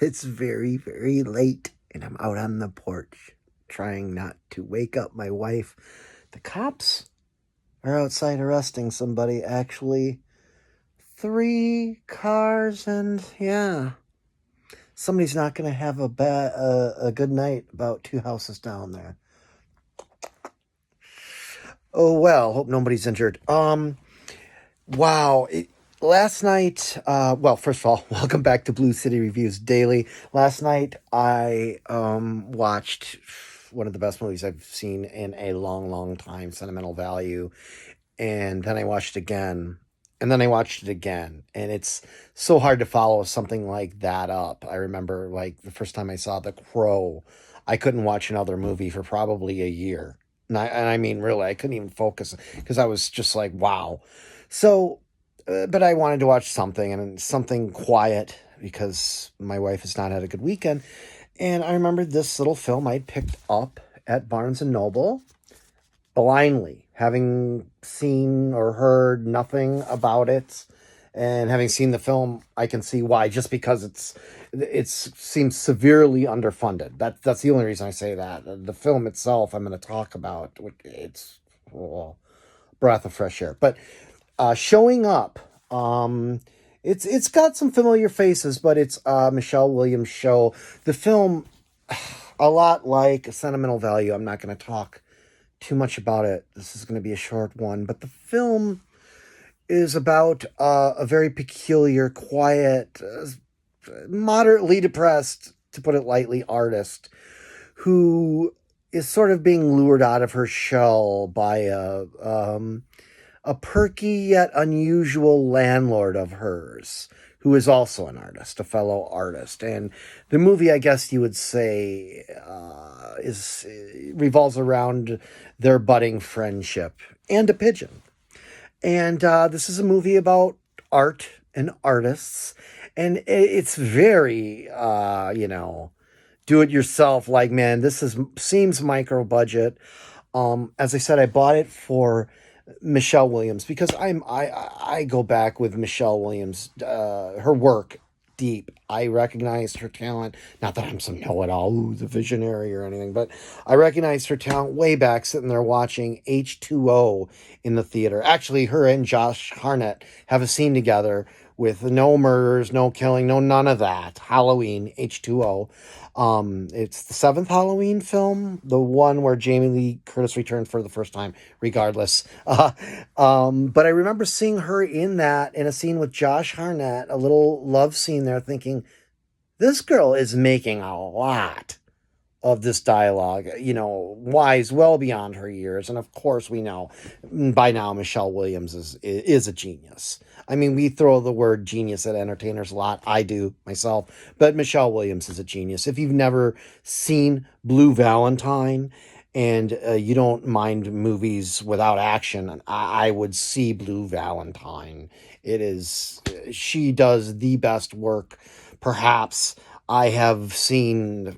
It's very, very late, and I'm out on the porch trying not to wake up my wife. The cops are outside arresting somebody, actually. Three cars, and yeah. Somebody's not going to have a good night about two houses down there. Oh, well, hope nobody's injured. Wow. Last night, well, first of all, welcome back to Blue City Reviews Daily. Last night, I watched one of the best movies I've seen in a long, long time, Sentimental Value. And then I watched it again. And then I watched it again. And it's so hard to follow something like that up. I remember, like, the first time I saw The Crow, I couldn't watch another movie for probably a year. And I mean, really, I couldn't even focus because I was just like, wow. So, but I wanted to watch something and something quiet because my wife has not had a good weekend. And I remembered this little film I'd picked up at Barnes and Noble blindly, having seen or heard nothing about it. And having seen the film, I can see why. Just because it seems severely underfunded. That's the only reason I say that. The film itself, I'm going to talk about. It's oh, breath of fresh air. But showing up. It's got some familiar faces, but it's Michelle Williams' show. The film, a lot like Sentimental Value. I'm not going to talk too much about it. This is going to be a short one, but the film is about a very peculiar, quiet, moderately depressed, to put it lightly, artist who is sort of being lured out of her shell by a perky yet unusual landlord of hers, who is also an artist, a fellow artist. And the movie, I guess you would say, is revolves around their budding friendship and a pigeon. And this is a movie about art and artists, and it's very, do it yourself. Like, man, this is seems micro budget. As I said, I bought it for Michelle Williams because I go back with Michelle Williams, her work deep. I recognized her talent. Not that I'm some know-it-all, ooh, the visionary or anything, but I recognized her talent way back sitting there watching H2O in the theater. Actually, her and Josh Hartnett have a scene together with no murders, no killing, no none of that. Halloween, H2O. It's the seventh Halloween film, the one where Jamie Lee Curtis returned for the first time, regardless. But I remember seeing her in that, in a scene with Josh Hartnett, a little love scene there, thinking, this girl is making a lot of this dialogue, wise well beyond her years. And of course, we know by now Michelle Williams is a genius. I mean, we throw the word genius at entertainers a lot. I do myself, but Michelle Williams is a genius. If you've never seen Blue Valentine and you don't mind movies without action, I would see Blue Valentine. She does the best work, perhaps, I have seen.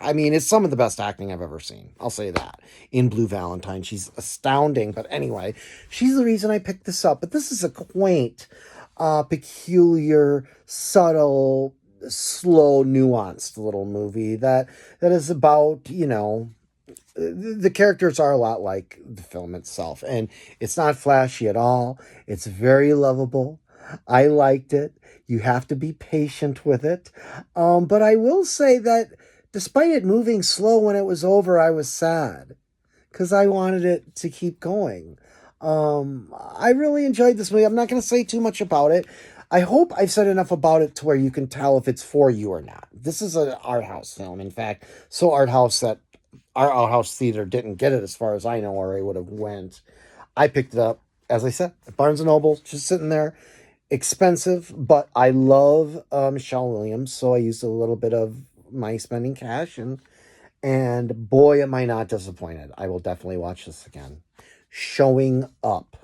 I mean, it's some of the best acting I've ever seen. I'll say that. In Blue Valentine, she's astounding. But anyway, she's the reason I picked this up. But this is a quaint, peculiar, subtle, slow, nuanced little movie that is about, the characters are a lot like the film itself. And it's not flashy at all. It's very lovable. I liked it. You have to be patient with it. But I will say that despite it moving slow when it was over, I was sad because I wanted it to keep going. I really enjoyed this movie. I'm not going to say too much about it. I hope I've said enough about it to where you can tell if it's for you or not. This is an art house film, in fact, so art house that our art house theater didn't get it as far as I know, or I would have went. I picked it up, as I said, at Barnes and Noble, just sitting there. Expensive, but I love Michelle Williams, so I used a little bit of my spending cash, and boy, am I not disappointed. I will definitely watch this again. Showing Up.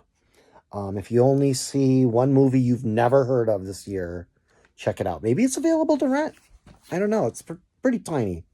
If you only see one movie you've never heard of this year, check it out. Maybe it's available to rent. I don't know. It's pretty tiny.